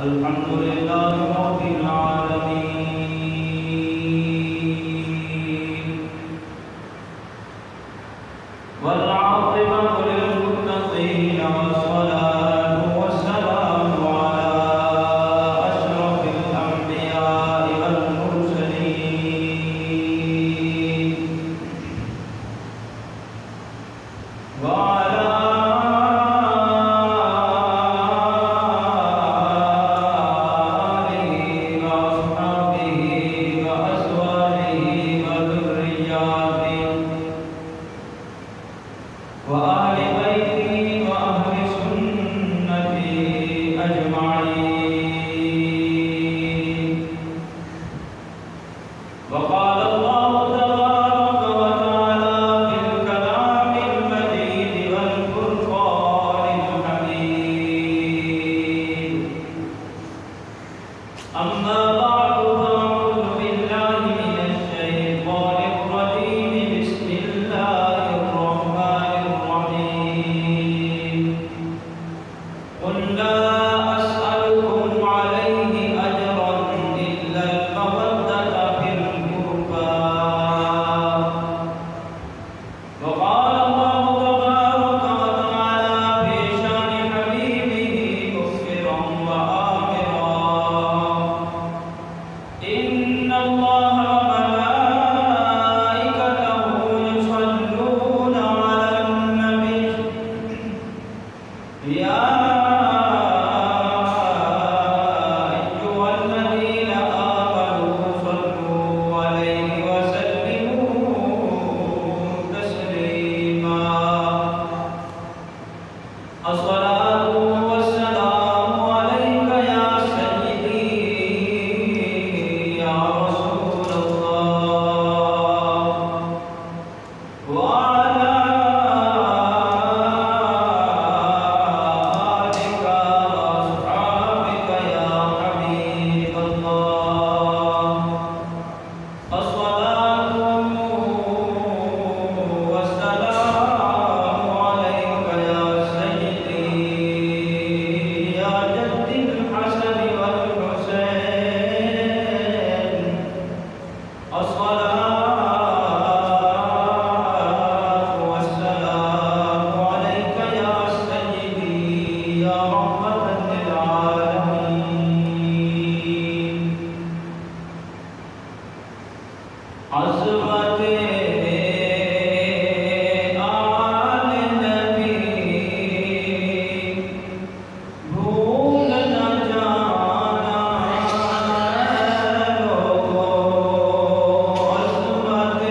الحمد لله رب العالمين والعاقبة للمتقين والصلاة والسلام على أشرف الأنبياء والمرسلين وعلى وآل بيته وأهل سنته أجمعين. وقال الله تبارك وتعالى في الكلام المجيد والفرقان الحميد. أما بعد فأعوذ بالله من الشيطان الرجيم. بسم الله الرحمن الرحيم. قل لا أسألكم عليه أجرا إلا المودة في القربى. وقال الله تبارك وتعالى في شان حبيبه مخبرا وآمرا: إن الله وملائكته يصلون على النبي يا أيها الذين آمنوا صلوا عليه وسلموا تسليما. الصلاة والسلام عليك يا سيدي يا رسول الله وعلى آلك وأصحابك يا حبيب الله. الصلاة والسلام عليك يا سيدي يا جد الحسن والحسين. الصلاة والسلام عليك يا سيدي يا رحمة للعالمين. عظمت آل نبی بھول نہ جانا لوگو. عظمت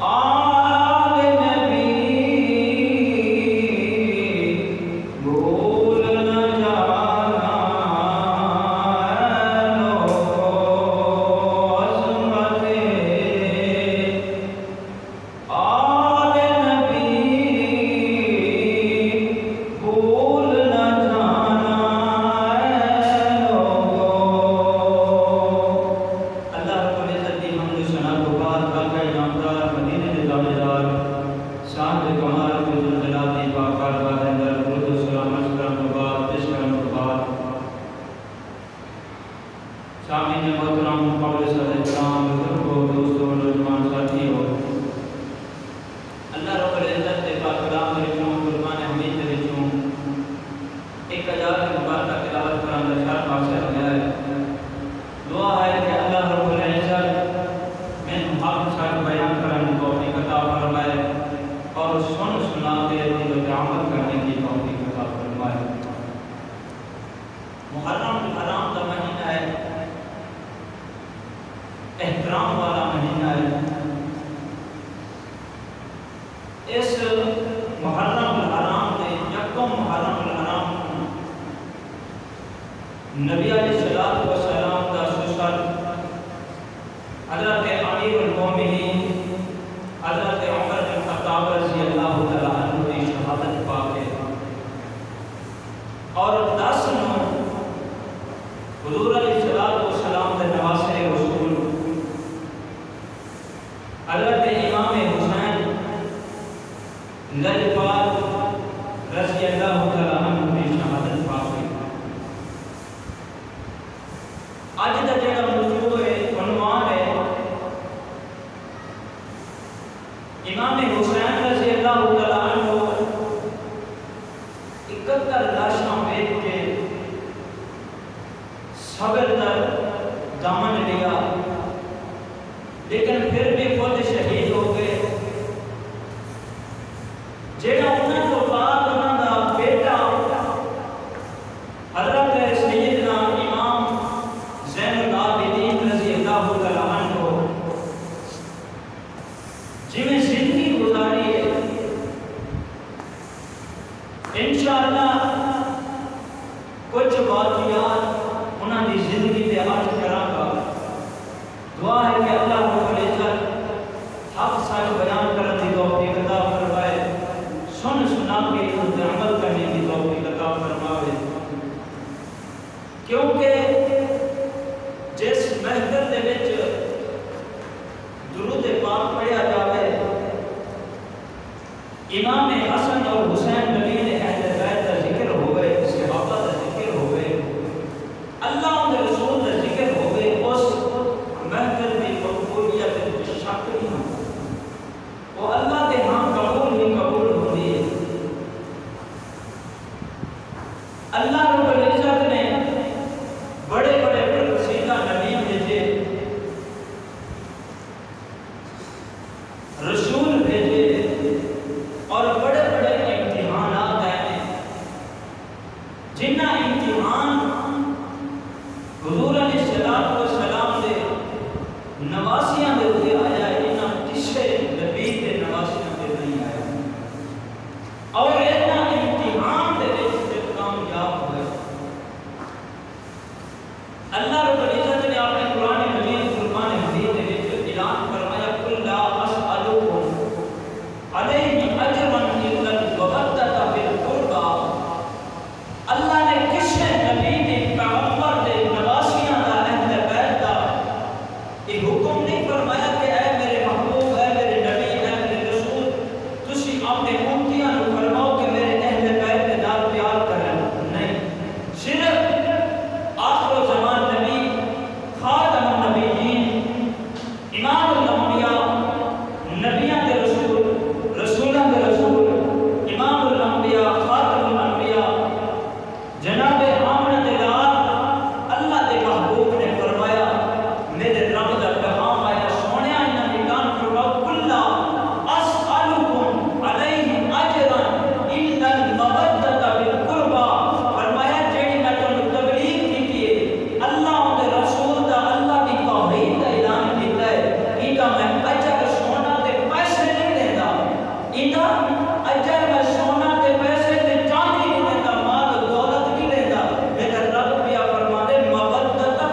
آل نبی بھول نہ جانا لوگو. عظمت آل نبی بھول نہ جانا لوگو. اللہ رب العزت کی حمد و ثنا کو بعد خالقہ نامدار مدینے دے تابعدار شان دے کمال کے ذوالجلال دی پاک بارگاہ دے اندر درود و سلام عرض کرن تو بعد پیش کرن تو بعد سامعین محترم قابل صدر کرام بزرگوں دوستوں نوجوان ساتھیوں، اللہ رب العزت دے پاک کلام دے وچوں قربان حمید دے وچوں 1000 مبارکہ تلاوت کرن دا شرف حاصل ہویا ہے. دعا ہے کہ اللہ رب العزت میں حق سچ بیان کرنے کی توفیق عطا فرمائے اور سن سنا کے دل پہ عمل کرنے کی توفیق عطا فرمائے. محرم الحرام کا مہینہ ہے، احترام والا مہینہ ہے. اس محرم الحرام کے یکم محرم الحرام نبی علیہ الصلوۃ والسلام کا سسر حضرت امیر المومنین حضرت عمر بن خطاب رضی اللہ تعالیٰ عنہ کی شہادت پاک ہے. اور 10 نو حضور علیہ السلام کے نواسے رسول حضرت امام حسین لجپال رضی اللہ تعالیٰ عنہ کی شہادت پا گئی۔ آج کا جڑا موضوع ہے، عنوان ہے امام حسین رضی اللہ تعالیٰ عنہ 71 لاشاں بیچ کے صبر در دامن لیا، لیکن پھر بھی خود شہید ہو گئے۔ جیڑا انہاں تو بعد انہاں دا بیٹا حضرت سیدنا امام زین العابدین رضی اللہ تعالیٰ عنہ جنہیں زندگی گزاری ہے، انشاءاللہ کچھ واقعات انہاں دی زندگی تے عرض کراں گا۔ دعا ہے کہ اللہ رب العزت حق سچ بیان کرنے کی توفیق عطا فرمائے، سن سنا کے اس پر عمل کرنے کی توفیق عطا فرمائے، کیونکہ جس محفل دے وچ درود پاک پڑھیا جاوے، امام حسن اور حسین نبی نے اہل بیت کا ذکر ہوئے، صحابہ کا ذکر ہوئے، اللہ کے رسول کا ذکر ہوئے، اس محفل کی مقبولیت میں شک نہیں ہوں، وہ اللہ کے ہاں قبول ہی قبول ہوتی ہے۔ اللہ رب العزت نے بڑے بڑے برگزیدہ نبی بھیجے، رسول بھیجے، اور بڑے بڑے امتحانات آئے، جنہ امتحان حضور علیہ السلام دے نواسیاں دے ہوئے آیا، انہاں کسے نبی دے نواسیاں دے نہیں آیا، اور اینا امتحان دے وچ کامیاب ہوئے۔ اللہ رب العزت نے اپنے قرآن مجید فرقان حمید دے وچ اعلان فرمایا، قل لا اسألکم علیہ اجرا الا المودۃ فی القربى۔ اللہ نے کسے نبی دے پیغمبر دے نواسیاں دا اہل بیت دا یہ حکم نہیں فرمایا کہ اے میرے محبوب، اے میرے نبی، اے میرے رسول، تسی اپنے امتیاں نو فرماؤ کہ میرے اہل بیت دے نال پیار کرن، نہیں، صرف آخر زمان نبی، خاتم النبیین، امام الانبیاء، نبیاں دے رسول، رسولاں دے رسول، امام الانبیاء، خاتم الانبیاء، جناب آمنہ دے لال، اللہ دے محبوب نے فرمایا، میرے رب دا پیغام آیا، سونیا انہاں نے کان فرماؤ، قل لا اسألکم علیہ اجرا الا المودۃ فی القربى۔ فرمایا جیڑی میں تانوں تبلیغ کیتی ہے، اللہ دے رسول دا، اللہ دی توحید دا اعلان کیتا ہے، ایندا میں اجر سونا تے پیسے نہیں دیندا، ایندا اجر میں سونا تے پیسے تے چاندی نہیں دیندا، مال و دولت نہیں دیندا، میرا رب پیا فرماندے مودۃ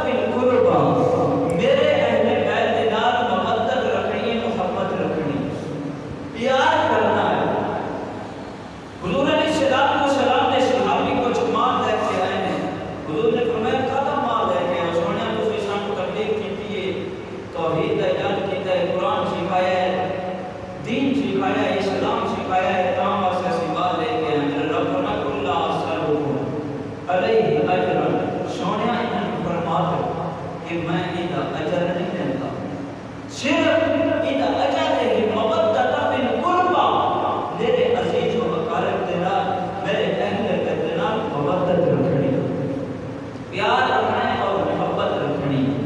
فی القربى، میرے اہل بیت دے نال مودت رکھنی ہے، محبت رکھنی ہے، پیار کرنا ہے۔ حضور علیہ السلام نے صحابی کچھ مال لے کے آئے ہیں، حضور نے فرمایا کہاں مال لے کے آئے، سونے تسی سانوں تبلیغ کیتی ہے، توحید کا اعلان کیتا ہے، قرآن سکھایا ہے، دین سکھایا ہے، اسلام سکھایا ہے، تاں واسطے اسی مال لے کے آئے۔ میرے رب فرمایا قل لا اسألکم علیہ اجرا، سونے انہاں نے فرما دو کہ میں ایندا اجر نہیں دیندا، صرف ایندا اجر ہے کہ مودۃ فی القربى، میرے عزیز و اقارب دے نال، میرے اہل بیت دے نال مودت رکھنی، پیار رکھنا ہے اور محبت رکھنی ہے۔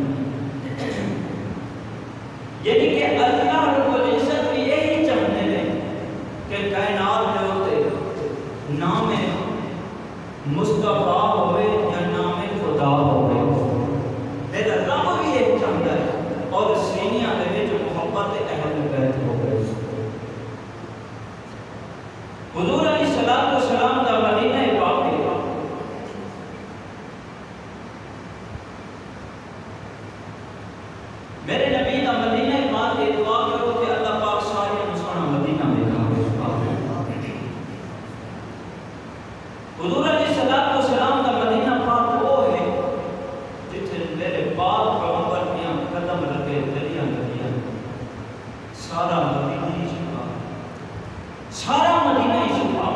یعنی کہ اللہ رب العزت بھی یہی چاہتے ہیں کہ کائنات میں ہوتے نام مصطفیٰ ہوئے یا نام خدا ہوئے، میرا رب بھی یہی چاہتا ہے، اور سینیاں میں جو محبت اہل بیت ہو گئے۔ حضور علیہ السلام دا مدینہ پاک ہے، میرے نبی دا مدینہ پاک ہے، دعا کرو کہ اللہ پاک سارے انسان مدینہ میں حضور علیہ السلام دا مدینہ پاک وہ ہے جتھے میرے پاک پیغمبر میاں قدم لگے، دلیاں لگیاں، سارا مدینہ ہی سارا مدینہ شفا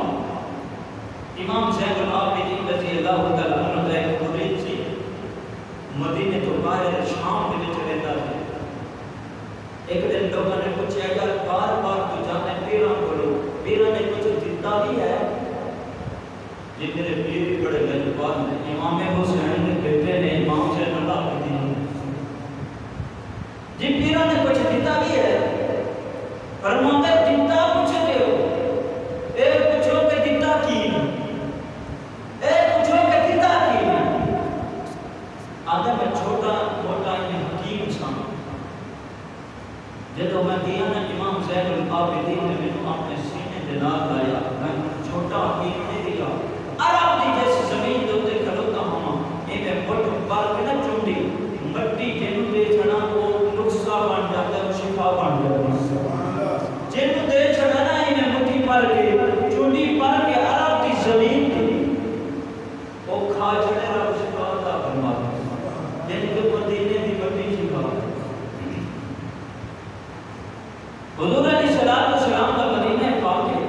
امام زین العابدین رضی اللہ تعالیٰ عنہ کا ایک مرید سی مدینے تو باہر شام کے وچ رہتا ہے ایک دن لوگوں نے پوچھا یار بار بار تو جانے پیراں کولو پیراں نے کچھ دیتا بھی ہے جی میرے پیر بھی بڑے لجپال ہیں امام حسین کے بیٹے نے امام زین العابدین جی پیراں نے کچھ دیتا بھی ہے فرماتا ہے دیتا پوچھتے ہو اے پوچھو کہ دیتا کی اے پوچھو کہ دیتا کی آدھا میں چھوٹا موٹا حکیم سان جدو میں دیا نا امام زین العابدین نے مجھے اپنے سینے دے نال لایا میں چھوٹا حکیم نے دیا عرب دی جیسی زمین دے اوتے کھلوتا ہوں میں مٹھ بار کے نہ چونڈی مٹی جنوں دے چھڑا وہ نقصہ بن جاتا ہے شفا بن جاتا ہے جنوں دے چھڑا نا میں مٹھی پر کے چونڈی پر کے عرب دی زمین دی وہ کھا چھڑے رب شفا عطا فرما جن کے مدینے دی مٹی شفا حضور علیہ السلام کا مدینہ پاک ہے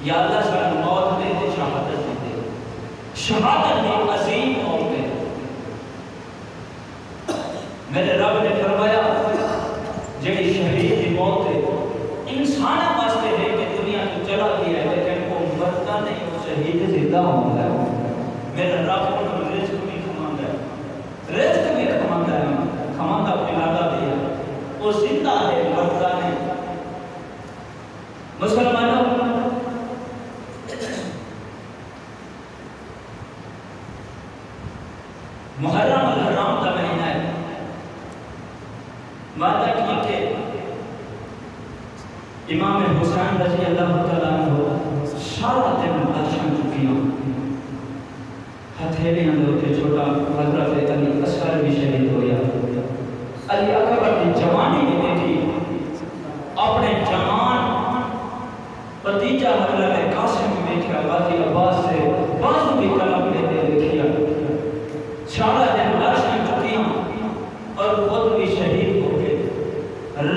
یا اللہ سارا موت دے دے، شہادت دے دے، شہادت دی عظیم موت ہے۔ میرے رب نے فرمایا جڑی شہید دی موت ہے انسان واسطے ہے کہ دنیا تو چلا گیا ہے لیکن وہ مرتا نہیں، وہ شہید زندہ ہوتا ہے۔ میرا رب انہوں رزق بھی کھماندا ہے، رزق بھی کھماندا ہے، کھماندا پلادا بھی ہے، وہ زندہ ہے مرتا نہیں۔ مسلمانوں محرم الحرام کا مہینہ ہے، وعدہ ٹھیک ہے، امام حسین رضی اللہ تعالیٰ عنہ سارا دن بادشاہ چکیاں، ہتھیلی اندر چھوٹا حضرت علی اصغر بھی شہید ہویا، علی اکبر کی جوانی میں دیکھی، اپنے جوان بتیجہ حضرت قاسم میں دیکھا، غازی عباس سے بازو بھی کلم لیتے دیکھیا، سارا دن لاشاں چکیاں اور خود بھی شہید ہو گئے،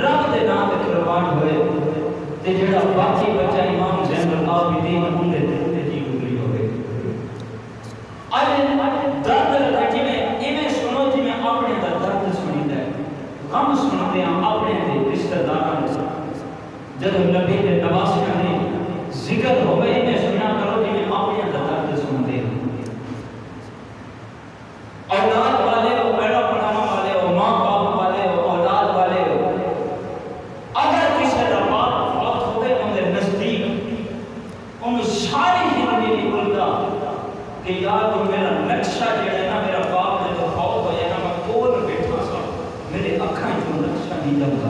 رب دے نام پہ قربان ہوئے، تے جڑا باقی بچہ امام زین العابدین ان دے دل تے جی گزری ہوئے۔ آج درد رکھے میں انہیں سنو جی میں اپنے درد سنی ہے، غم سنتے ہیں اپنے دے رشتہ داران سے، جب نبی دے نواسیاں نے ذکر ہو گئے انہیں سنا کرو جی میں اپنے درد سنتے ہیں۔ اولاد والے ہو، پیڑا پڑھانا والے ہو، ماں باپ والے ہو، اولاد والے ہو، اگر کسی کا باپ فوت ہو گئے ان کے نزدیک ان ساری زندگی نہیں بولتا کہ یار میرا نقشہ جو ہے نا میرا باپ نے تو فوت ہو جائے نا میں کول بیٹھا سا میرے اکھاں جو نقشہ نہیں جلتا۔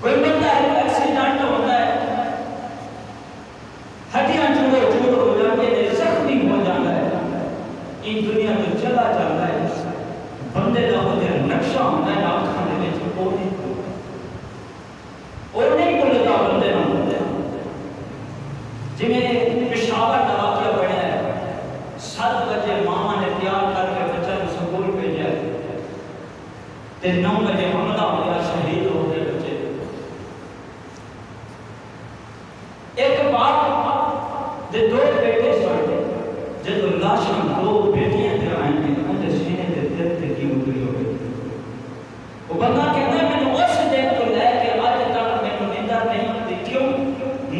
کوئی بندہ ہے ایکسیڈنٹ ہوتا ہے، ہڈیاں چوڑ ہو جاتے ہیں، زخمی ہو جاتا ہے، ان دنیا تو چلا جاتا ہے، بندے دا ہو جائے نقشہ ہوتا ہے اکھاں دے وچ اور نہیں بولتا بندے نہ جی میں پشاور کا واقعہ پڑھا ہے، 7 بجے ماما نے تیار کر کے بچہ کو سکول بھیجا تے 9 بجے حملہ ہو گیا، شہید ہو گئے بچے۔ ایک باپ دے 2 بیٹے سن، جب لاشاں 2 بیٹیاں تے آئیں گے ان دے سینے تے دل تے کی گزری ہو گئی۔ وہ بندہ کہتا ہے میں نے اس دن کو لے کے آج تک میں نے نیندر نہیں آتی، کیوں؟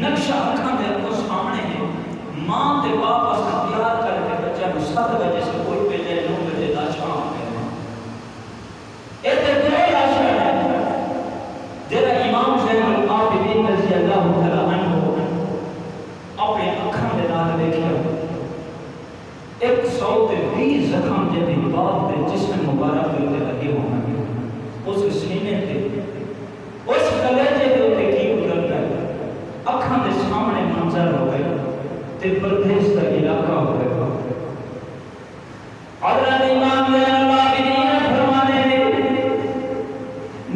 نقشہ اکھاں دے کو سامنے ہے، ماں تے باپ اس کا تیار کر کے بچہ کو 7 بجے سے کوئی بھیجے 9 بجے لاشاں آ گئے۔ ایک دو لاشاں ہے جیسا امام زین العابدین رضی اللہ تعالیٰ عنہ اپنے اکھاں دے نال دیکھیا، 120 زخم جدی باپ دے جسم مبارک تے لگے ہونا، اس سینے تے اس کلیجے دے اوتے کی گزرتا ہے، اکھاں دے سامنے منظر ہو گئے تے پردیس دا علاقہ ہو گئے۔ حضرت امام زین العابدین فرمانے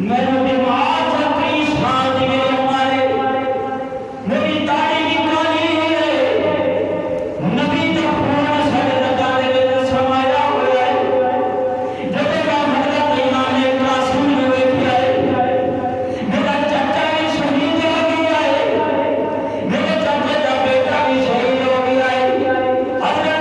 میں نے بیمار تھا 30 سال دی میری عمر ہے، میری داڑھی بھی کالی ہے، نبی دا خون سارے لگا دے میں سمایا ہوا ہے، جب میں حضرت امام قاسم نے دیکھا ہے میرا چچا بھی شہید ہو گیا ہے، میرے چچے کا بیٹا بھی شہید ہو گیا ہے، حضرت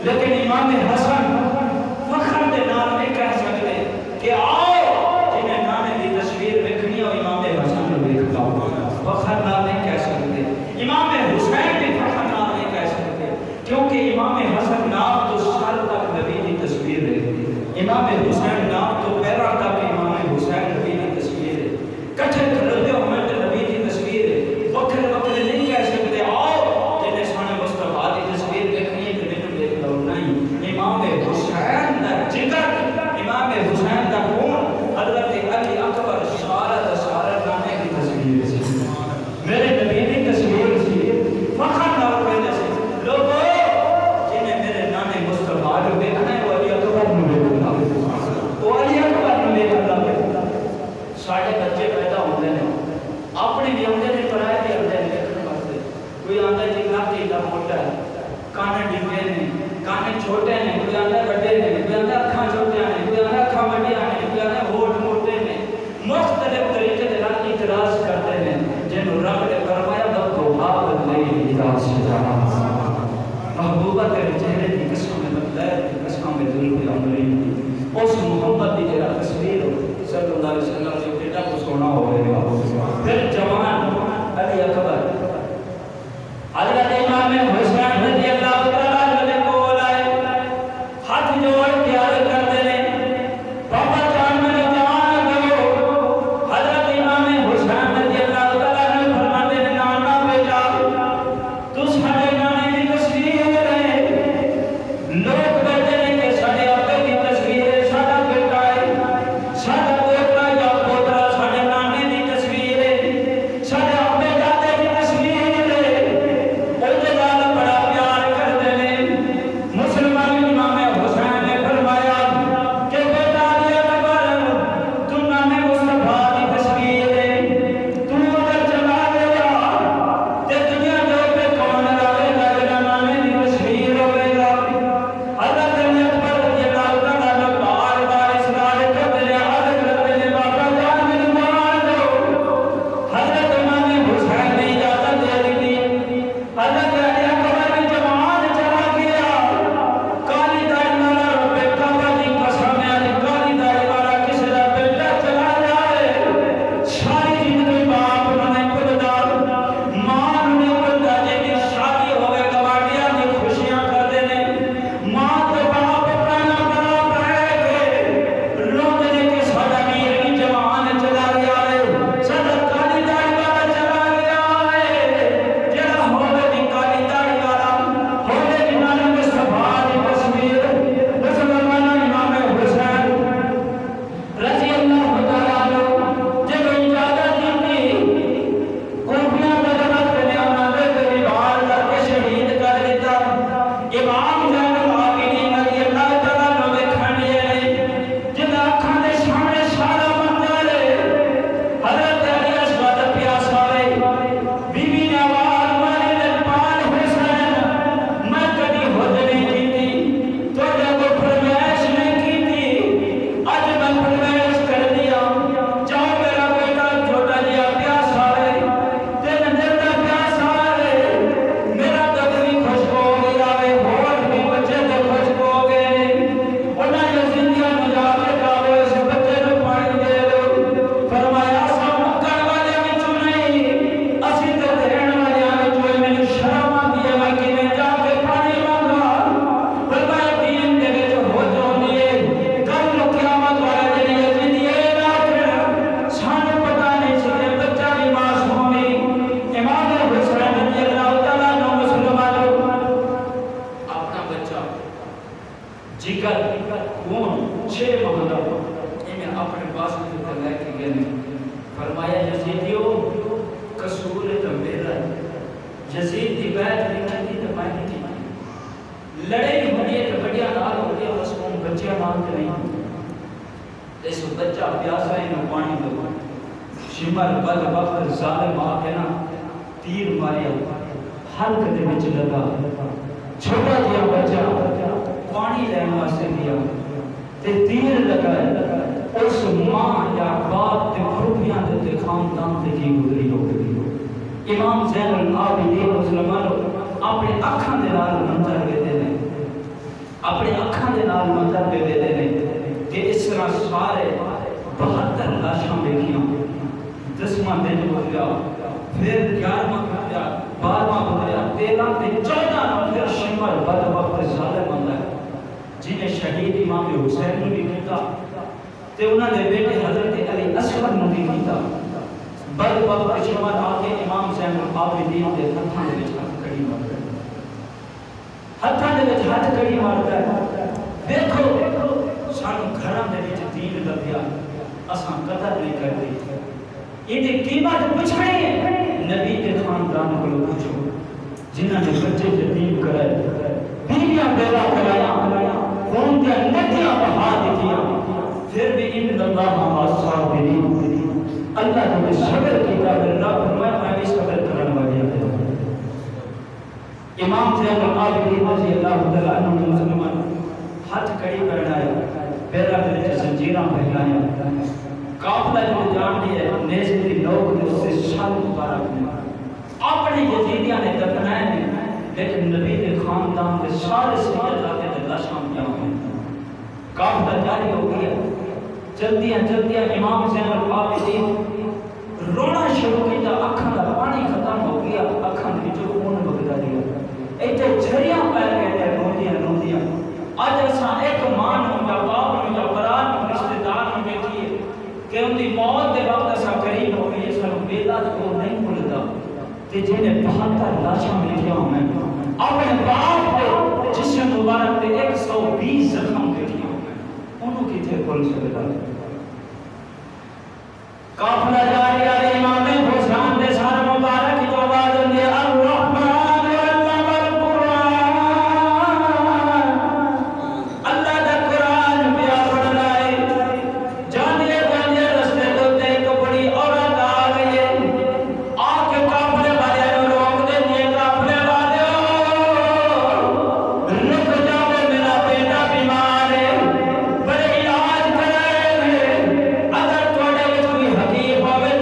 لیکن امام حسن فخر دے نال نہیں کہہ سکتے کہ آؤ جنہیں نانے دی تصویر ویکھنی ہے امام حسن نو ویکھ لاؤ، فخر نال نہیں کہہ سکتے۔ امام حسین بھی فخر نال نہیں کہہ سکتے کیونکہ امام حسن نام تو سر تک نبی دی تصویر ہے، امام حسین نام تو پیرا تک امام حسین نبی دی تصویر ہے، کٹھے کھڑے ہوئے تے نبی دی تصویر ہے، وکھرے وکھرے نہیں کہہ سکتے آؤ جنہیں سانے مصطفیٰ دی تصویر دیکھنی ہے تے مینوں دیکھ لو، نہیں۔ امام حسین دا جگر، امام حسین دا خون، حضرت علی اکبر سارا دا سارا نانے کی تصویر سی، میرے نبی دی تصویر سی، فخر نال کہنے سے لوگوں جنہیں میرے نانے مصطفیٰ کو دیکھنا ہے وہ علی اکبر نو دیکھنا، وہ علی اکبر نو دیکھنا۔ ساڑھے بچے پیدا ہوندے نے اپنے بھی ہوندے نے پرائے بھی ہوندے نے دیکھنے واسطے، کوئی آندا جی ناک ایڈا موٹا ہے، کان ڈنگے نے، کان چھوٹے نے، کوئی آندا بڑے نے، کوئی آندا اکھاں چھوٹیاں نے، کوئی آندا اکھاں بڑیاں نے، کوئی آندا ہونٹ موٹے نے، مختلف طریقے دے نال اعتراض کرتے ہیں جنہوں رب نے فرمایا بضحیٰ واللیل اذا سجیٰ، محبوبہ تیرے چہرے کی قسم میں بدلیر کی قسم میں ذوالفی عمری، اس محمد دی جرا تصویر ہو صلی اللہ علیہ وسلم جو کتنا کو سونا ہوئے گا۔ پھر جوان علی اکبر حضرت امام حسین رضی اللہ تعالیٰ عنہ کو لائے، ہاتھ جوڑ کے عرض کرتے ہیں بابا جان میں جان کرو۔ حضرت امام حسین رضی اللہ تعالیٰ عنہ فرماتے ہیں نانا بیٹا تو ساڑھے نانے کی تصویر ہے، لوگ کہتے ہیں کہ ساڑھے ابے کی تصویر ہے، ساڑھا بیٹا ہے، ساڑھا پوترا یا پوترا، ساڑھے نانے کی تصویر ہے، ساڑھے ابے دادے کی تصویر ہے، اُنہیں زیادہ بڑا پیار کرتے ہیں۔ مسلمان امام حسین نے فرمایا کہ بیٹا علی اکبر تو نانے مصطفیٰ کی تصویر ہے، تو اگر چلا گیا تے دنیا جو پہ کون رہے گا جنہاں نانے کی تصویر ہوئے گا۔ حضرت علی اکبر رضی اللہ تعالیٰ عنہ بار بار اصرار کرتے ہیں، عرض کرتے ہیں بابا جان میری مان لو۔ حضرت امام حسین نے اجازت دے دی، حضرت علی اکبر بھی جوان چلا گیا، کالی داڑھی والا رب کعبہ دی قسم ہے علی کالی داڑھی والا کسی دا بیٹا چلا جائے ساری زندگی باپ نو نہیں بھولدا، ماں نو نہیں بھولدا، جی شادی ہوئے گواڈیاں دی خوشیاں کرتے ہیں، ماں تے باپ اپنا بڑا پہ کے روندے نے کہ ساڈا ویر بھی جوان چلا گیا ہے، ساڈا کالی داڑھی والا چلا گیا ہے، جڑا ہوے دی کالی داڑھی والا ہوے دی نانے مصطفیٰ دی تصویر۔ مسلمان امام حسین رضی اللہ تعالیٰ عنہ جب اجازت دی کوفیاں دا درخت نے انہاں دے دیوار کر کے شہید کر دیتا، امام زین العابدین رضی اللہ تعالیٰ عنہ ویکھن گئے جنہاں اکھاں دے سامنے سارا منظر ہے، حضرت علی اسود پیاسا ہوئے، بی بی نے آواز ماری لجپال حسین میں کبھی حد نہیں کیتی تو جب فرمائش نہیں کیتی اج میں فرمائش کر دیا، جاؤ میرا بیٹا چھوٹا جیا پیاسا ہے تے نظر دا پیاسا ہے، میرا دل بھی خوش ہو گیا ہے، ہوٹ بھی بچے دے خوش ہو گئے، انہاں یزیدیاں نو جا کے کہو اس بچے نو پانی دے دو۔ فرمایا سا مکر والے وچوں نہیں اسی تے دین والے وچوں، مینوں شرم آندی ہے میں کیویں جا کے پانی مانگا۔ فرمایا دین دے وچ ہو جاندی ہے، کل نو قیامت والے دن یزیدی اے نہ آکھن سانوں پتہ نہیں سی کہ بچہ بھی معصوم ہے۔ امام حسین رضی اللہ تعالیٰ عنہ مسلمانوں اپنا بچہ جگر خون 6 ماہ دا انہیں اپنے پاس تے لے کے گئے، فرمایا یزیدیو قصور تو میرا ہے، یزید دی بیعت نہیں کی تو میں نہیں کی، لڑائی ہوئی ہے تو بڑیا نال ہو گیا، مسموم بچے نال تے نہیں، اس بچہ پیاسا ہے نہ پانی دو، شمر بد بخت ظالم آ کے نا تیر ماریا حلق دے وچ لگا، چھوٹا جہا بچہ پانی لین واسطے گیا تے تیر لگا، اس ماں یا باپ تے کھوپیاں دے خاندان تے کی گزری ہو گئی۔ امام زین العابدین مسلمانوں اپنے اکھاں دے نال منظر ویکھدے نے، اپنے اکھاں دے نال مطلب دے دے نے کہ اس طرح سارے 72 لاشاں دیکھیاں 10واں دن ہو گیا پھر 11واں ہو گیا 12واں ہو گیا 13 تے 14 پھر شمر بد وقت ظالم بندا ہے جنہیں شہید امام حسین نے بھی کیتا تے انہاں دے بیٹے حضرت علی اصغر نے بھی کیتا بد وقت شمر آ کے امام زین العابدین دے ہتھاں دے وچ ہتھ کڑی مار گئے ہتھاں دے وچ ہتھ کڑی ماردا ہے دیکھو سانو گھراں دے وچ دین لبیا اساں قدر نہیں کردے یہ قیمت پوچھنی ہے نبی کے خاندان کو پوچھو جنہاں نے بچے یتیم کرائے بیویاں بیوہ کرایا خون دیا ندیاں بہا دیا پھر بھی ان اللہ الصابرین اللہ نے صبر کیا اللہ فرمایا میں بھی صبر کرنے والی ہوں امام زین العابدین رضی اللہ تعالیٰ عنہ مسلمان ہاتھ کڑی کرنایا پیرا میں زنجیراں پہنایا قافلہ جو جان دیئے نیزے کی لوگ نے اس سے شان مبارک نے اپنی یزیدیاں نے دفنائے ہیں لیکن نبی کے خاندان کے سارے سیدہ جاتے تھے لاشاں کیا ہوئے قافلہ جاری ہو گیا جلدیاں امام زین العابدین رونا شروع کیا اکھاں دا پانی ختم ہو گیا اکھاں دی جو خون بگدا دیا ایتھے جھریاں پہ گئے روندیاں آج اساں ایک ماں ہوں یا باپ ہوں یا برات ہوں رشتہ دار ہوں بیٹھیے کہ ان کی موت دے وقت اساں قریب ہو گئی اساں بیلا کو نہیں بھولدا تے جنہیں 72 لاشاں لکھیا ہوئے اپنے باپ پہ جسم مبارک تے 120 زخم لکھیا ہوئے انہوں کتنے کھول سکتا قافلہ جاری آ امام حسین دے سارے مبارک کی آواز دے الرحمن علم القرآن اللہ دا قرآن پیا پڑھ لائے جانے رستے ہوتے ایک بڑی عورت آ گئی آ کے قافلے والے روک دے دیے قافلے والے رک جاؤ میرا بیٹا بیمار ہے بڑے علاج کرائے اگر توڑے حقیق ہوئے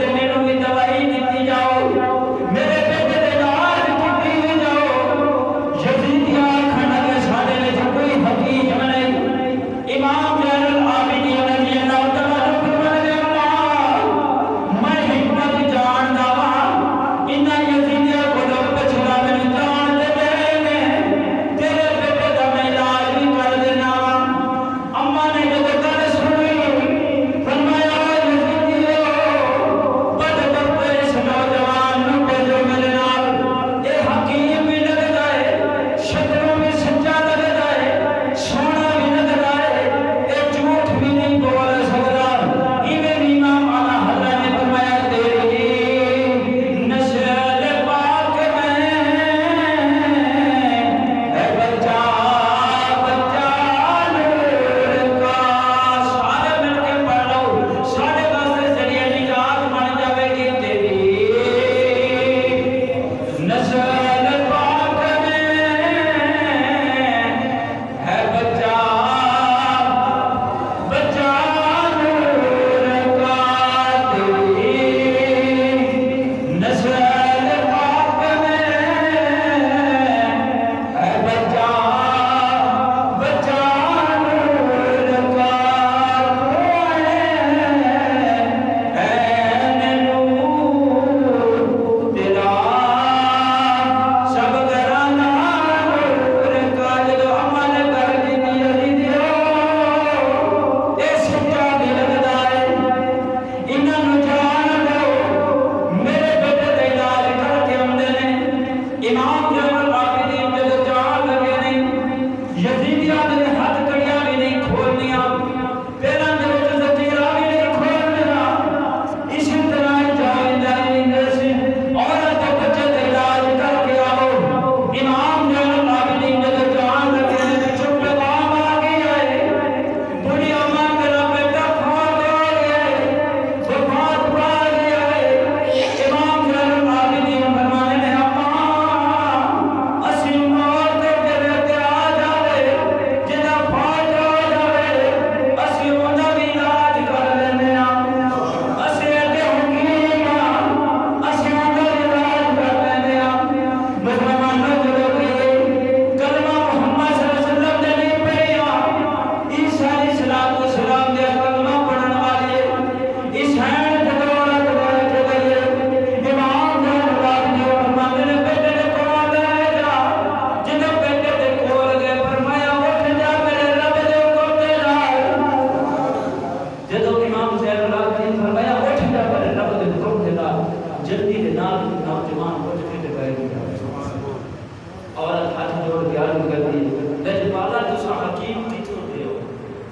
کر دی لجپالا تسا حکیم کتوں دے ہو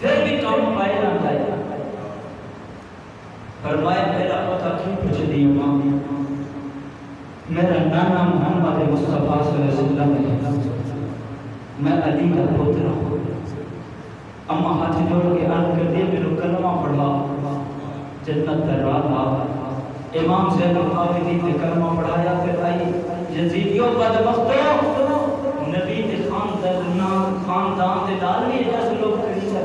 پھر بھی کام پائے نہ ہے فرمایا میرا پتہ کیوں پوچھ دی ماں میرا نانا محمد مصطفیٰ صلی اللہ علیہ وسلم ہے میں علی کا پتر ہوں اما ہاتھ جوڑ کے عرض کر دیا میرے کلمہ پڑھا جنت در راہ امام زین العابدین نے کلمہ پڑھایا پھر آئی یزیدیوں بدبختوں نبی کے خاندان دے ڈالوی جیسے لوگ کری ہے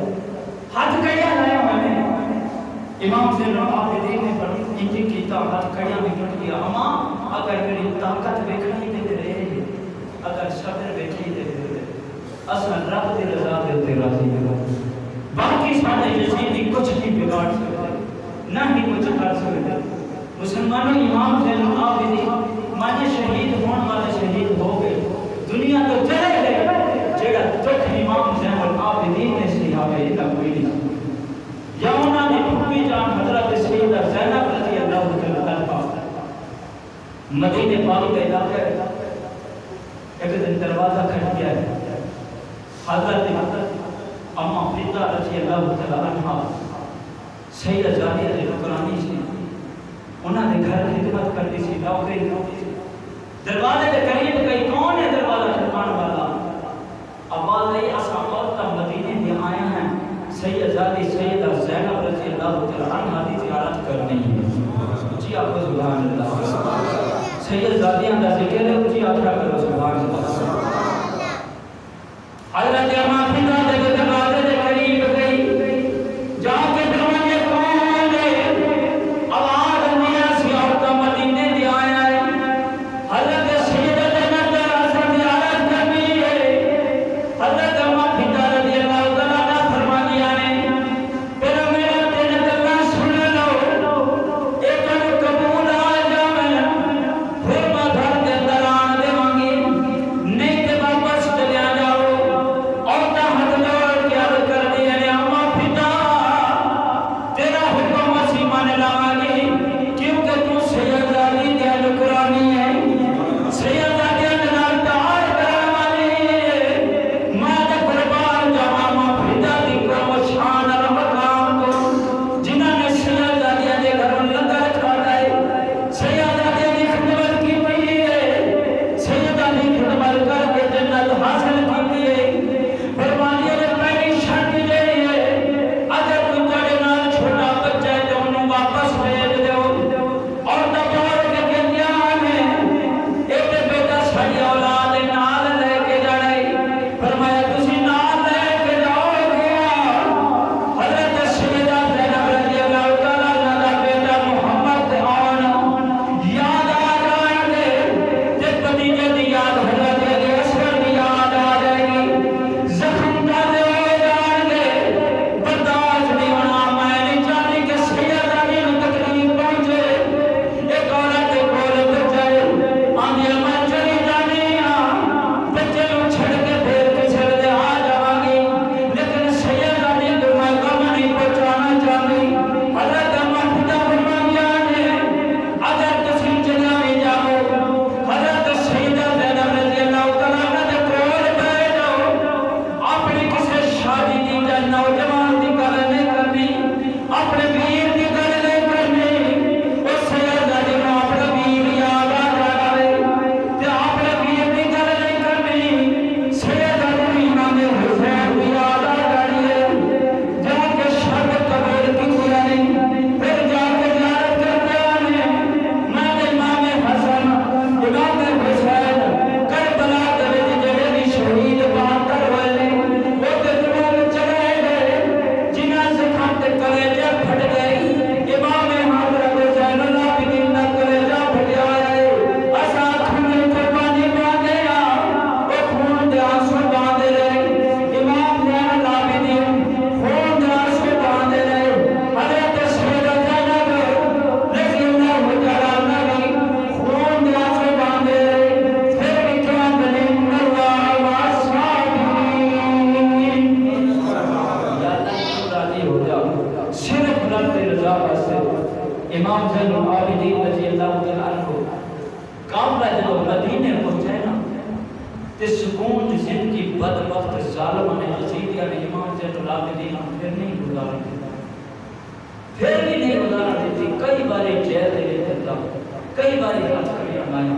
ہاتھ کڑیا لایا میں نے امام زین العابدین نے انجی کیتا ہاتھ کڑیا بھی ٹوٹ گیا اما اگر میری طاقت بکھنی دے رہے اگر صبر بکھنی دے رہے اصلا رب دے رضا دے تے راضی ہے باقی سارے یزیدی کچھ نہیں بگاڑ سکتے نہ ہی کچھ کر سکتے مسلمانوں امام زین العابدین مانے شہید ہون والے شہید ہو گئے دنیا تو چلے گئے جڑا دکھ امام زین العابدین نے سیاوے نہ کوئی نہیں یا انہاں نے پھپھی جان حضرت سیدہ زینب رضی اللہ تعالی عنہا مدینے پاک کا علاقہ ایک دن دروازہ کھٹ گیا ہے حضرت اما فضہ رضی اللہ تعالی عنہا سیدہ جاریہ نے نکرانی سی انہاں نے گھر خدمت کرتی سی نوکری دروازے کے قریب گئی کون ہے دروازہ کھٹکانے والا آواز آئی اسا عورتاں مدینے میں آئے ہیں سیدہ زینب رضی اللہ تعالی عنہا کی زیارت کرنی ہے جی آپ سبحان اللہ سیدہ کا ذکر ہے جی آپ کرو سبحان اللہ حضرت اما فضہ کے دروازے کے قریب گئی جا کے دروازے کون ہے آواز نہیں ایسی عورتاں مدینے میں آئے ہیں حضرت سیدہ زینب کی زیارت کرنی ہے حضرت اما فضہ رضی اللہ تعالی عنہا فرمایا نے پھر میرا دل گلا سن لو ایک قبول آ جاوے پھر میں گھر کے اندر آن دے مانگی بدبخت ظالم نے یزیدیہ نے امام زین العابدین پھر نہیں گزارا دیتا، پھر بھی نہیں گزارا دیتی، کئی باری جیل دے دیتا، کئی باری ہاتھ کھڑی رمایا،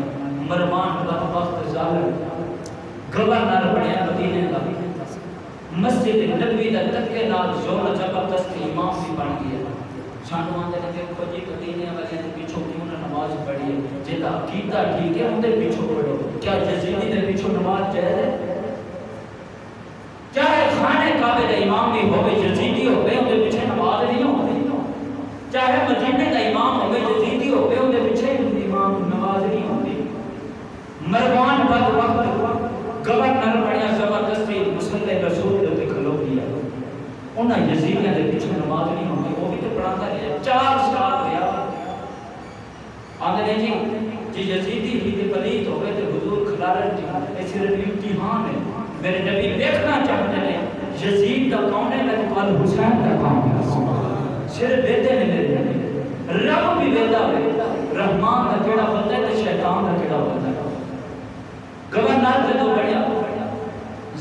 مروان بدبخت ظالم گورنر بنیا مدینے کا، مسجد نبوی دا تکے نال زور زبردستی امام بھی بن گیا۔ سانو آندے نے دیکھو جی مدینے والے دے پیچھے کیوں نہ نماز پڑھی ہے، جیتا عقیدہ ٹھیک ہے ان دے پیچھے پڑھو، کیا یزیدی دے پیچھے نماز جائز ہے؟ چاہے خانے کعبے دا امام بھی ہوئے یزیدی ہوئے ان دے پیچھے نماز نہیں ہوتی، چاہے مدینے دا امام ہوئے یزیدی ہوئے ان دے پیچھے امام نماز نہیں ہوتی۔ مروان بدبخت گورنر بنیا زبردستی مسلح رسول دے کھلو گیا، انہاں یزیدیاں دے پیچھے نماز نہیں ہوتی، وہ بھی تو پڑھاتا ہے 4 سال ہویا۔ آندھے جی یزیدی ہی دے پلیت ہوئے تو حضور کھلارن جی یہ صرف امتحان ہے، میرے نبی دیکھنا چاہتے ہیں یزید دا کون ہے، میں تو حسین دا کون ہے، صرف بیدے نے میرے نبی، رب بھی بیدہ ہے، رحمان دا کیڑا بندہ ہے تو شیطان دا کیڑا بندہ ہے۔ گورنر جدو بڑھیا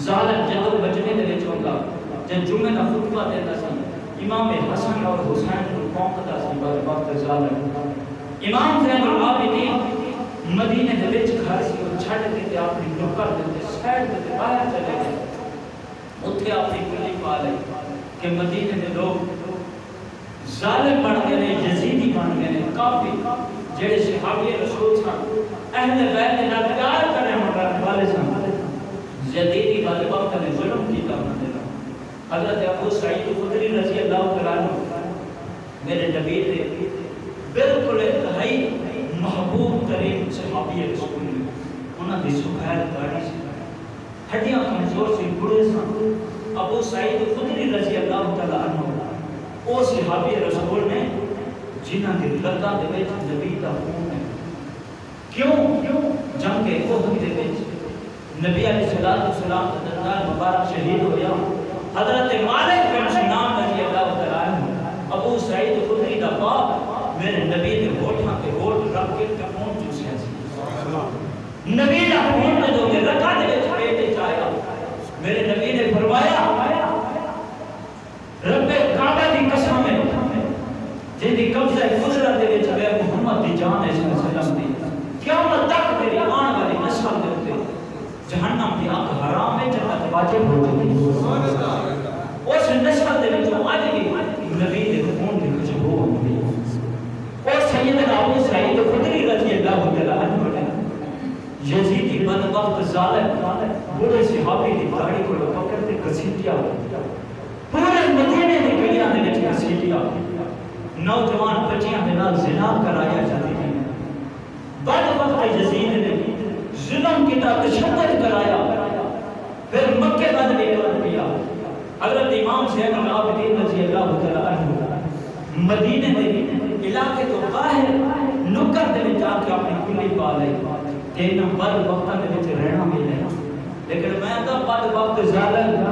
ظالم جدو بچنے دے وچ ہوندا، جب جمعہ دا خطبہ دیتا سی امام حسن اور حسین کو پونکتا سی بدبخت ظالم۔ امام زین العابدین مدینے دے وچ گھر سی اور چھڑ کے اپنی نوکر دے سائیڈ تے باہر چلے گئے، اوتھے اپنی کلی پا لئی کہ مدینے دے لوگ ظالم بن گئے، یزیدی بن گئے، کافی جڑے صحابی رسول سن اہل بیت دے نال پیار کرنے والے سن، یزیدی بدبخت نے ظلم کیتا انہاں دے نال۔ حضرت ابو سعید خدری رضی اللہ تعالیٰ عنہ میرے نبی دے بالکل انتہائی محبوب ترین صحابی رسول نے، انہاں دی سفید داڑھی سی، ہڈیاں کمزور سی، بڑے سن۔ ابو سعید خدری رضی اللہ تعالیٰ عنہ او صحابی رسول نے جنہاں دی لتاں دے وچ نبی دا خون ہے۔ کیوں جنگ احد دے وچ نبی علیہ السلام کا دندان مبارک شہید ہویا، حضرت مالک بن سنان رضی اللہ تعالیٰ عنہ ابو سعید خدری دا باپ میرے نبی دے ہوٹھاں تے ہوٹھ رکھ کے خون چوسیا سی، نبی دا خون جدوں کہ رکھا دے وچ پیٹ وچ آیا، میرے نبی نے فرمایا رب کعبہ دی قسم ہے جن دی قبضہ قدرت دے وچ ہے محمد دی جان صلی اللہ علیہ وسلم دی، قیامت تک تیری آن والی نسل دے اوتے جہنم دی آگ حرام ہے، جنت واجب ہو جائے، اس نسل دے وچ اج بھی نبی دے خون دی خوشبو ہوندی ہے۔ اور سیدنا ابو سعید خدری رضی اللہ تعالیٰ عنہ نے یزیدی بدبخت ظالم بڑے صحابی دی داڑھی کو پکڑ کے گھسیٹیا، پورے مدینے دی گلیاں دے وچ گھسیٹیا، نوجوان بچیاں دے نال زنا کرایا جاتی ہے، بدبخت یزید نے ظلم کی تشدد کرایا، پھر مکے بعد اعلان کیا۔ حضرت امام زین العابدین رضی اللہ تعالیٰ عنہ مدینے دے علاقے تو باہر نکر دے وچ آ کے اپنی کلی پا لئی، تے انہاں بدبختاں دے وچ رہنا ملے، لیکن میں دا بدبخت ظالم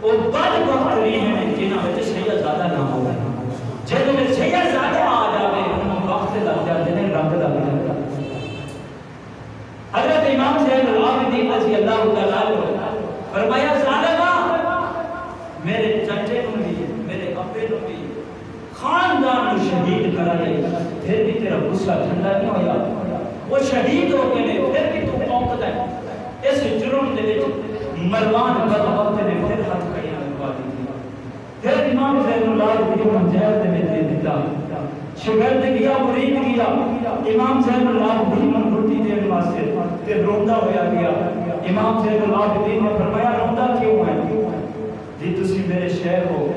او بدبخت نہیں ہے جنہاں وچ سید زیادہ نہ ہوئے، جدوں میں سید زیادہ آ جاوے انہاں وقت لگ جاتے ہیں، رنگ لگ جاتا ہے۔ حضرت امام زین العابدین رضی اللہ تعالیٰ عنہ فرمایا ظالمہ میرے چچے کو بھی میرے ابے کو بھی خاندان شہید کرا لے، پھر بھی تیرا غصہ ٹھنڈا نہیں ہویا، وہ شہید ہو گئے پھر بھی تو پونکتا ہے۔ اس جرم دے وچ مروان بدبخت نے پھر ہاتھ کھڑیاں لگوا دی تھی، پھر امام زین العابدین جیل دے وچ دے دیتا، شگرد گیا مرید گیا، امام زین العابدین روٹی دین واسطے تے روندا ہویا گیا۔ امام زین العابدین نے فرمایا روندا کیوں ہے؟ جی تسی میرے شیخ ہو،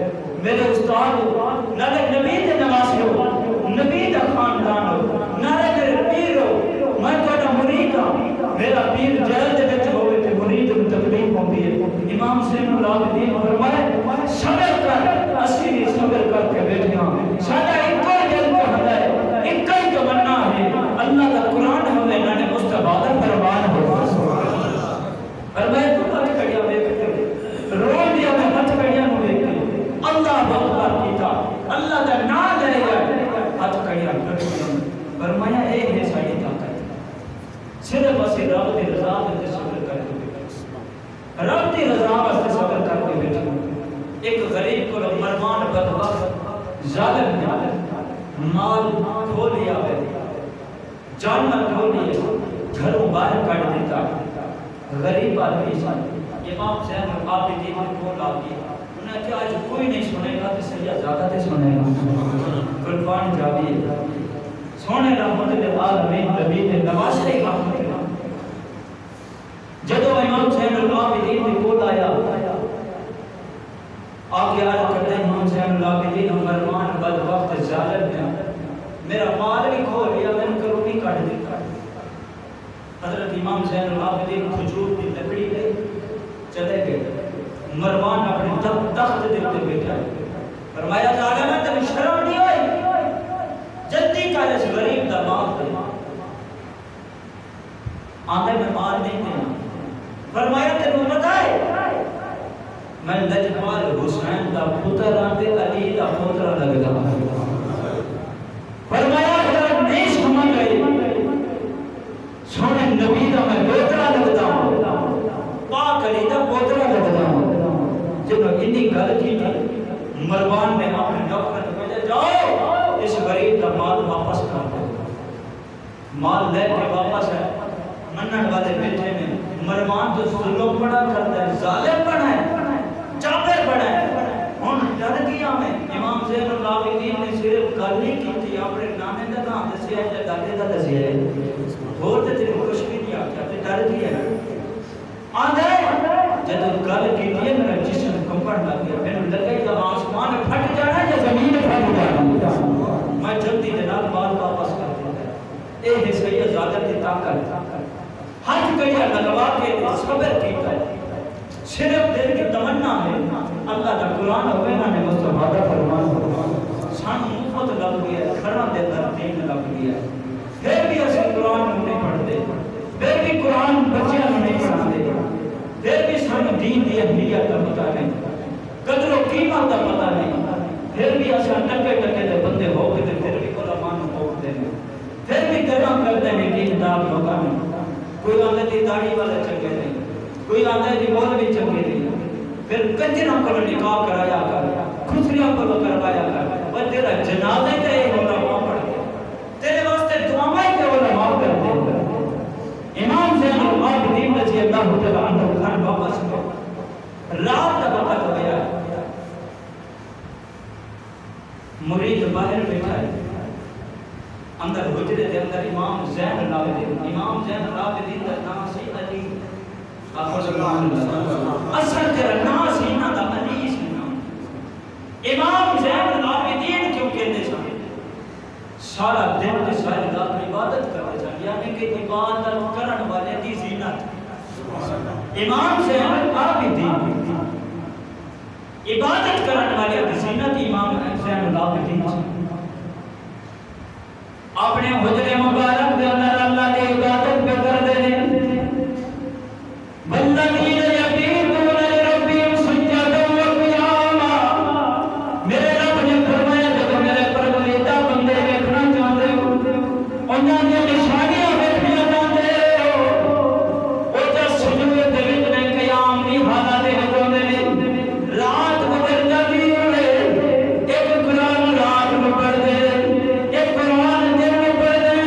میرے استاد ہو، نالے نبی دے نواسی ہو، نبی دا خاندان ہو، نالے میرے پیر ہو، میں تہاڈا مرید ہاں، میرا پیر جیل دے وچ ہوے تے مرید نوں تکلیف ہوندی ہے۔ امام زین العابدین فرمایا صبر کر، اسی بھی صبر کر کے بیٹھے ہاں، ساڈا ایکو دل کہندا ہے، ایک ہی تمنا ہے، اللہ دا قرآن ہوے نہ مصطفیٰ دا فرمان ہو۔ فرمایا تو ہاتھ کھڑیا ویکھ رو دیا، میں ہاتھ کھڑیا نوں ویکھ اللہ اکبر کیتا، اللہ دا نام لے گئے، ہاتھ کھڑیا کر فرمایا اے ہے ساڈی طاقت، صرف اسی رب دی رضا تے صبر کر کے رب دی رضا واسطے صبر کر کے بیٹھے ایک غریب کو مروان بدبخت ظالم نے مال کھو لیا ہے جانور کھو لیا گھروں باہر کاٹ دیتا غریب آدمی امام زین العابدین کو لا دیا انہوں نے کہا آج کوئی نہیں سنے گا تو سید زیادہ تے سنے گا قربان جاوی سونے رحمت للعالمین نبی نے نوازے رحمت جدو امام زین العابدین کو لایا آگے آج کرتے ہیں امام زین العابدین مروان بدبخت ظالم نے میرا مال بھی کھو لیا میں نے کرو بھی کاٹ دیتا حضرت امام زین العابدین کھجور کی لکڑی لے چلے گئے مروان اپنے تخت دل پہ بیٹھا ہے فرمایا ظالم ہے تمہیں شرم نہیں ہوئی جلدی کا اس غریب دا مال دے آدھے میں مال نہیں دینا فرمایا تینوں پتہ ہے میں لجپال حسین دا پتر آتے علی دا پتر لگتا فرمایا اگر نہیں سمجھ گئی سونے نبی دا میں پوترا لگتا ہوں پاک علی دا پوترا لگتا ہوں جب انہی گل کی مروان نے اپنے نوکر کو کہا جاؤ اس غریب دا مال واپس کر دو مال لے کے واپس ہے منن والے بیٹھے میں مروان تو ظلم بڑا کرتا ہے ظالم بڑا ہے جابر بڑا ہے ہن ڈر گیا میں امام زین العابدین نے صرف گل نہیں کی تھی اپنے نانے دا نام دسیا ہے دادے دا دسیا ہے اور تے تیرے کچھ بھی نہیں آکھیا تے ڈر گیا آندے جب گل کی تھی میرا جسم کمپن لگ گیا میں نے لگا کہ آسمان پھٹ جانا یا زمین پھٹ جانا میں جلدی جناب مال واپس کر دیا اے ہے سید زادت کی طاقت حج کیا لگوا کے صبر کیتا صرف دل کی تمنا ہے اللہ کا قرآن ہوئے نا نے مصطفیٰ کا فرمان سان مفت لگ گیا کھڑا دے در دین لگ گیا پھر بھی اسے قرآن نہیں پڑھتے پھر بھی قرآن بچیاں نہیں پڑھتے پھر بھی سان دین دی اہمیت کا پتہ نہیں قدر و قیمت کا پتہ نہیں پھر بھی اسے ٹکے ٹکے دے بندے ہو کے پھر بھی علماء نو موقع دے پھر بھی گلاں کرتے ہیں دین دار لوگاں کوئی آندے دی داڑھی والے چنگے نہیں کوئی آندے دی مولوی چنگے نہیں پھر کنجروں کو نکاح کرایا کر خسریوں کو کروایا کر اور تیرا جنازے تے علماء پڑھ گئے تیرے واسطے دعائیں تے علماء کرتے امام زین العابدین رضی اللہ تعالی عنہ گھر واپس گئے رات کا وقت ہویا مرید باہر بیٹھا ہے اندر حجرے دے اندر امام زین العابدین کا نام سی علی اصل تیرا نام سی نا دا علی سی نام امام زین العابدین کیوں کہتے سن سارا دن تے ساری رات عبادت کرتے سن یعنی کہ عبادت کرن والے دی زینت امام زین العابدین عبادت کرن والے دی زینت امام زین العابدین اپنے حجرے مبارک دے اندر اللہ دی عبادت پہ کر دے والذین یبیتون لربہم سجدا وقیاما میرے رب نے فرمایا جب میرے پروردگار بندے دیکھنا چاہتے ہو انہاں دی نشانیاں دیکھنا چاہتے ہو او تے سجود دے وچ نے قیام دی حالت دے ہوندے رات گزر جاتی ہے ایک قرآن رات میں پڑھ دے ایک قرآن دن میں پڑھ دے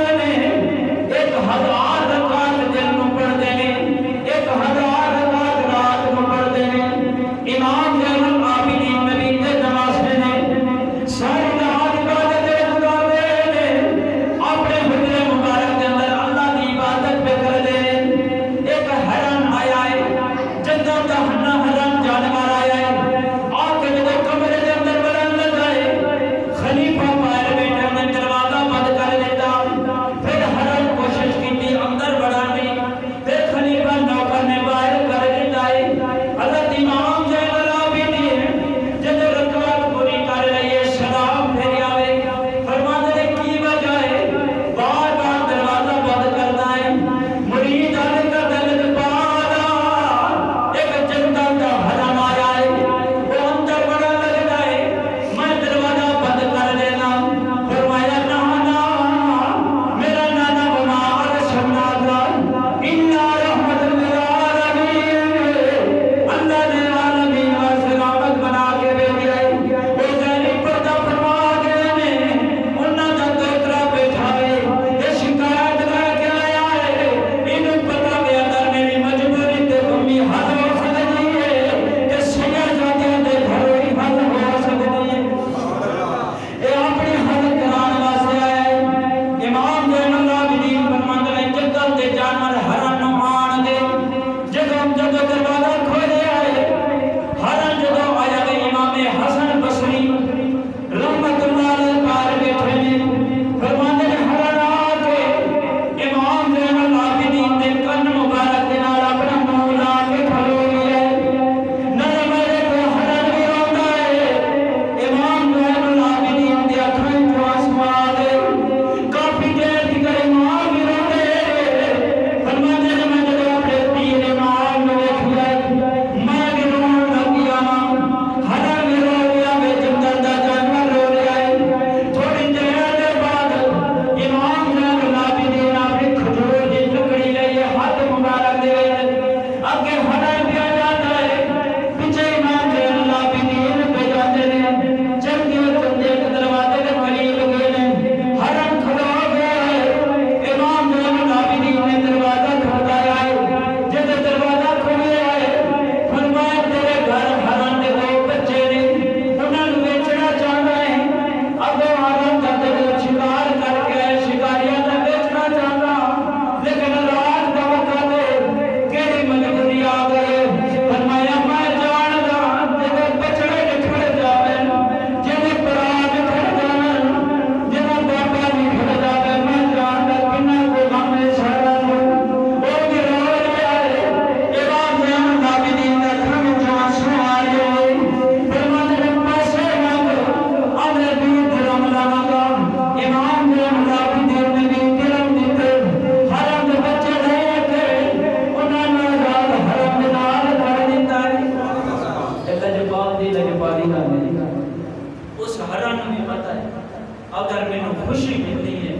خوشی ملتی ہے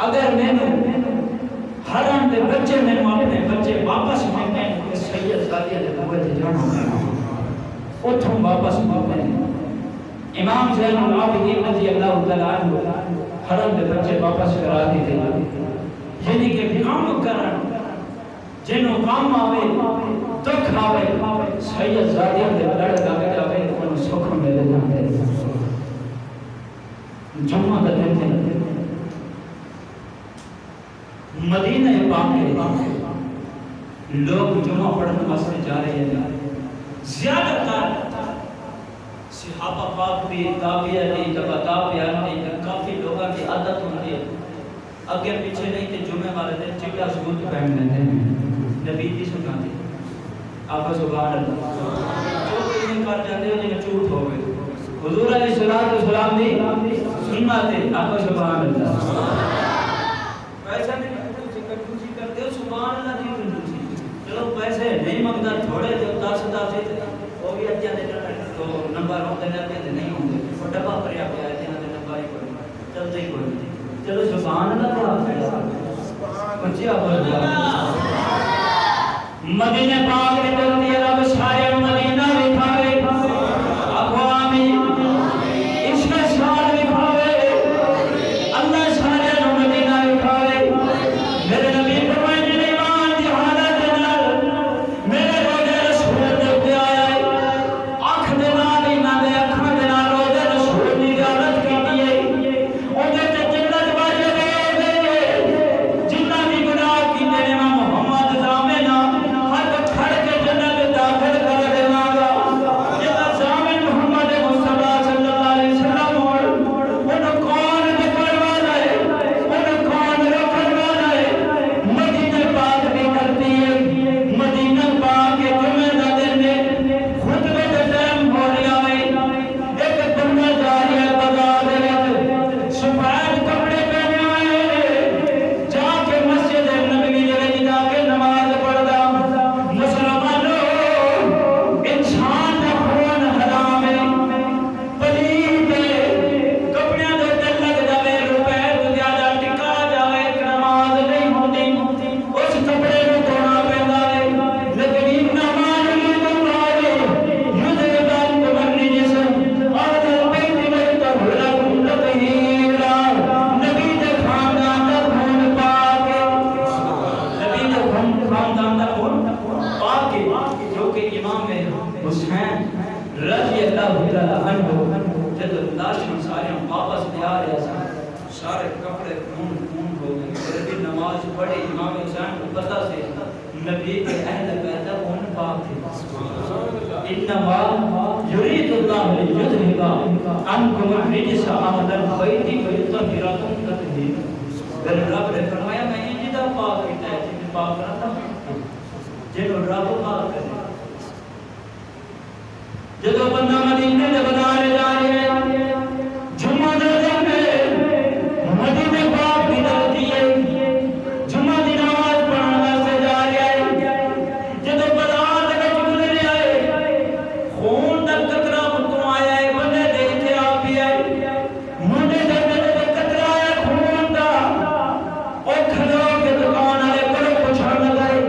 اگر میں حرم دے بچے میں اپنے بچے واپس ملتے ہیں کہ سید سادیہ دے بوئے دے جانا اتھوں واپس ملتے ہیں امام زین العابدین رضی اللہ تعالیٰ عنہ حرم دے بچے واپس کرا دیتے یعنی کہ کام کرن جنہوں کام آوے دکھ آوے سید زادیہ دے لڑ لگے جاوے انہوں سکھ ملے جاتے جمعہ دے دن مدینہ پاک کے لوگ جمعہ پڑھنے واسطے جا رہے ہیں زیادہ تر صحابہ پاک بھی تابعہ دی تابعین دی کافی لوگوں کی عادت ہوتی ہے اگر پیچھے نہیں تے جمعے والے دن چٹا سوٹ پہن لیتے ہیں نبی کی سناتے آپ سبحان اللہ جو نہیں کر جاتے ہو جنہیں جھوٹ ہو گئے حضور علیہ السلام دی سناتے آپ سبحان اللہ پیسہ نہیں کنجوسی کرتے ہو سبحان اللہ دی کنجوسی چلو پیسے نہیں مانگتا تھوڑے جو 10 وہ بھی اچھا دے تو نمبر ہوتے ہیں نہیں ہوں گے وہ ڈبا پر آپ آئے تھے نمبر ہی پڑھیں چلتے ہی کوئی نہیں چلو سبحان اللہ آپ مجھے مدینہ پاک نے بلدی رب سارے مدینہ لکھاوے اقوامی عشق شاد لکھاوے اللہ سارے مدینہ لکھاوے میرے نبی فرمائے جن ایمان دی حالت نال میرے روزے رسول دے آیا ہے آنکھ دے نال ہی نہ دے اکھاں دے نال روزے رسول دی زیارت کیتی ہے اونجے تے جنت واجب ہے جنہ بھی گناہ کیتے نے محمد زامن ہاتھ کھڑ کے جنت داخل کر دیواں گا جنہ زامن محمد مصطفی صلی اللہ علیہ وسلم انہوں کون دکھن والا ہے انہوں کون رکھن والا ہے مدینہ پاک بھی کرتی ہے مدینہ پاک کے جمعہ دا دن میں خطبے دا ٹائم ہو رہا ہے ایک بندہ جا رہا ہے بازار دے وچ سفید کپڑے پہنے ہوئے جا کے مسجد نبوی دے وچ جا کے نماز پڑھدا مسلمانوں انسان دا خون حرام ہے پلید کپڑیاں دے تے لگ جاوے روپے تو زیادہ ٹکا جاوے نماز نہیں ہوندی اس کپڑے نوں دھونا پیندا ہے لیکن نماز نہیں دھونا ہے یوزے بان کو مرنی جسم اور بیت میں تہلا گنت ہیرا نبی دے خاندان دا خون پاک نبی دے خاندان دا خون پاک جو کہ امام حسین رضی اللہ تعالی عنہ جب لاشن سارے واپس دے آ رہے ہیں سارے کپڑے خون ہو گئے پھر بھی نماز پڑھی امام حسین کو پتہ سے نبی کے اہل بیت خون پاک تھے انما یرید اللہ لیذھب عنکم الرجس اہل البیت ویطہرکم تطہیرا پھر رب نے فرمایا میں انہی دا پاک کیتا ہے جن پاک کرتا جنہوں رب پاک کرے جدو بندہ مدینہ دے بازار جا رہے ہیں جمعہ دے دن میں مدینہ پاک بھی دلتی ہے جمعہ دی نماز پڑھنے واسطے جا رہے ہیں جدو بازار دے وچ گزرے آئے خون دا قطرہ اتوں آیا ہے بندے دے تے آپ بھی آئے منڈے دے تے قطرہ آیا خون دا او کھلو کے دکان والے کڑے پوچھن لگے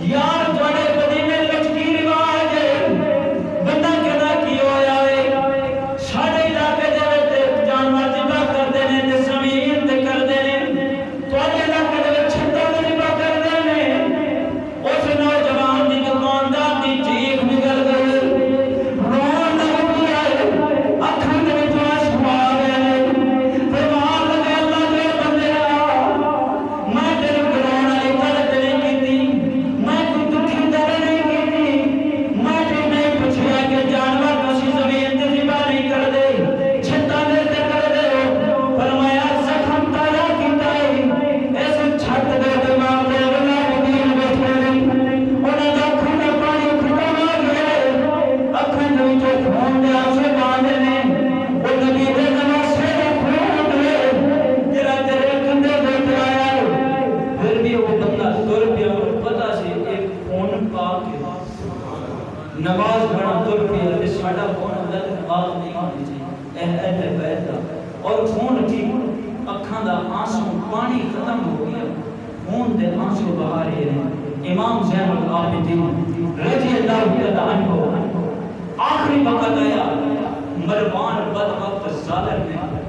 یار تواڈے مدینے وچ کی رواج ہے بندہ کہنا کی ہویا ہے سارے علاقے دے وچ جانور ذبح کردے نے تے زمین تے کردے نے تواڈے علاقے دے وچ چھتاں تے ذبح کردے نے اس نوجوان دی دکاندار دی چیخ نکل گئی رون لگ گیا اکھاں دے وچ آنسو آ گئے فرمان لگے اللہ دے بندیا میں تیرے رونے والی غلط نہیں کیتی میں کوئی دکھی در نہیں کیتی میں تیرے پوچھیا کہ جانور کسی زمین تے ذبح نہیں کردے چھتاں دے تے کردے فرمایا زخم تایا کیتا ہے اس چھت دے دماغ دے اللہ دین بیٹھے نہیں انہاں دا اکھاں دا پانی ختم ہو گیا اکھاں دے وچوں خون دے آنسو باندے نے او نبی دے نواسے دا خون ہے جڑا تیرے کندھے تے آیا پھر بھی وہ بندہ تر پیا پتہ سی ایک خون پاک ہے نماز پڑھنا تر پیا تے ساڈا خون اللہ دی نماز نہیں ہونی چاہیے اہل بیت دا اور خون کی اکھاں دا آنسو پانی ختم ہو گیا، خون دے آنسو بہا رہے ہیں۔ امام زین العابدین رضی اللہ عنہ آخری وقت آیا، مروان بدبخت ظالم نے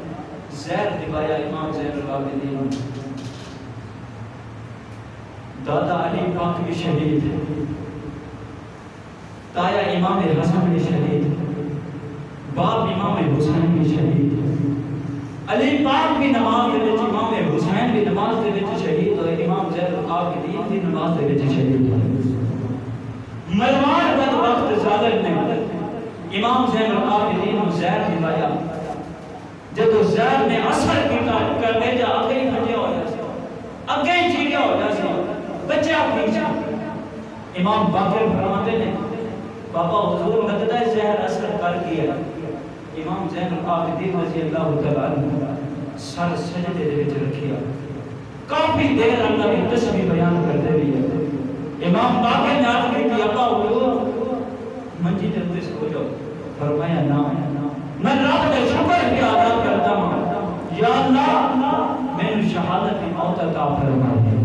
زہر دبایا امام زین العابدین۔ دادا علی پاک بھی شہید ہے، تایا امام حسن بھی شہید ہے، باپ امام حسین بھی شہید ہے، علی پاک بھی نماز دے وچ، امام حسین بھی نماز دے وچ شہید ہوئے، امام زین العابدین بھی نماز دے وچ شہید ہوئے۔ مروان بدبخت ظالم نے امام زین العابدین کو زہر دلایا، جب زہر نے اثر کیتا کر لے جا اگے ہی بھجیا ہو جا، اگے ہی چیڑیا ہو جا، بچہ پیچھے۔ امام باقر فرماتے نے بابا حضور لگتا ہے زہر اثر کر گیا۔ امام زین العابدین رضی اللہ تعالیٰ عنہ سر سجدے دے وچ رکھیا، کافی دیر اللہ کی تسبیح بیان کرتے رہے۔ امام باقر نے عرض کی ابا حضور منجی تے اتنے سو جاؤ، فرمایا نا میں رب کا شکر بھی ادا کرتا ہوں، یا اللہ میں نے شہادت کی موت عطا فرما دے،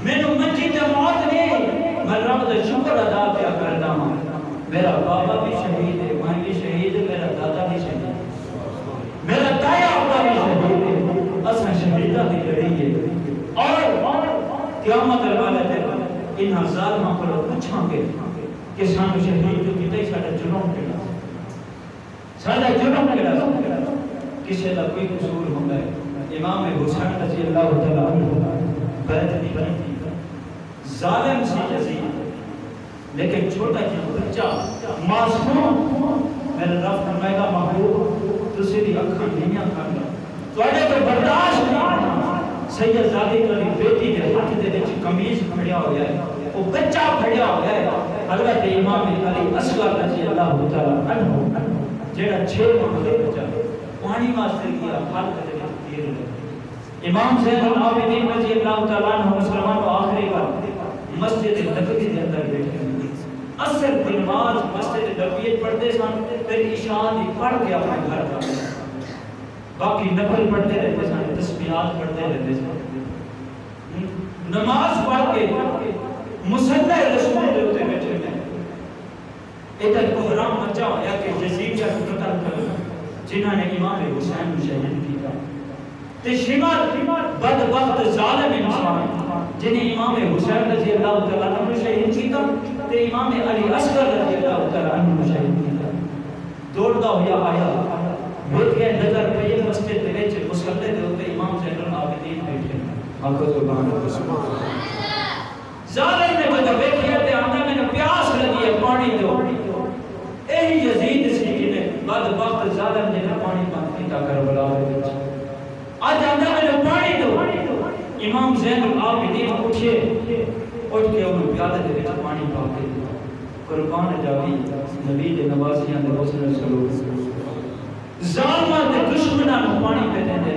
میں نے منجی تے موت نہیں، میں رب کا شکر ادا کیا کرتا ہوں۔ میرا بابا بھی شہید ہے، میں بھی شہید ہے، میرا دادا بھی شہید ہے، میرا تایا ابا بھی شہید ہے، اساں شہیدہ دی لڑی ہے، اور قیامت والے دن انہاں ظالماں کو پوچھاں گے کہ سانو شہید تو کیتا ہی ساڈا جرم کیڑا، ساڈا جرم کیڑا، کسے دا کوئی قصور ہوندا ہے۔ امام حسین رضی اللہ تعالیٰ عنہ بیعت نہیں بنتی، ظالم سی یزید لیکن چھوٹا جی بچہ معصوم، میرا رب فرمائے گا محبوب تسی دی اکھاں نہیں کھانا، تواڈے تو برداشت نہیں۔ سید زادی کی بیٹی دے ہاتھ دے وچ قمیض پھڑیا ہویا ہے، وہ بچہ پھڑیا ہویا ہے، حضرت امام علی اصغر رضی اللہ تعالیٰ عنہ جیڑا 6 ماہ دا بچہ پانی واسطے گیا، پھل دے وچ تیر لگی۔ امام زین العابدین رضی اللہ تعالیٰ عنہ مسلمان کو آخری بار مسجد نبوی دے اندر بیٹھے ہوئے، اثر کی نماز مسجد نبوی پڑھتے سن، پھر عشاء دی پڑھ کے اپنے گھر جاتے سن، باقی نفل پڑھتے رہتے سن، تسبیحات پڑھتے رہتے سن، نماز پڑھ کے مصلی رسول دے اوتے بیٹھے ہیں۔ ادھر کوہرام مچا ہویا کہ یزید کا قتل کرنا، جنہاں نے امام حسین کو شہید کیا، تے شمال بدبخت ظالم انسان جنہیں امام حسین رضی اللہ تعالیٰ عنہ شہید کیا تے امام علی اصغر رضی اللہ تعالیٰ عنہ شہید کیا۔ دوڑدا ہویا آیا، دیکھ کے نظر پہ مسجد دے وچ مصلی دے اوتے امام زین العابدین بیٹھے ہیں۔ آقا سبحان اللہ، ظالم نے جب دیکھیا تے آندا میں پیاس لگی ہے پانی دو، یہی یزید سی جنہیں بدبخت ظالم نے پانی بند کیتا کربلا دے وچ، آج آندا میں پانی دو۔ امام زین العابدین اٹھے، اٹھ کے انہوں پیالے دے وچ پانی پا کے قربان جاوی نبی دے نواسیاں دے حسن سلوک، ظالماں دے دشمناں نوں پانی پہ دے دے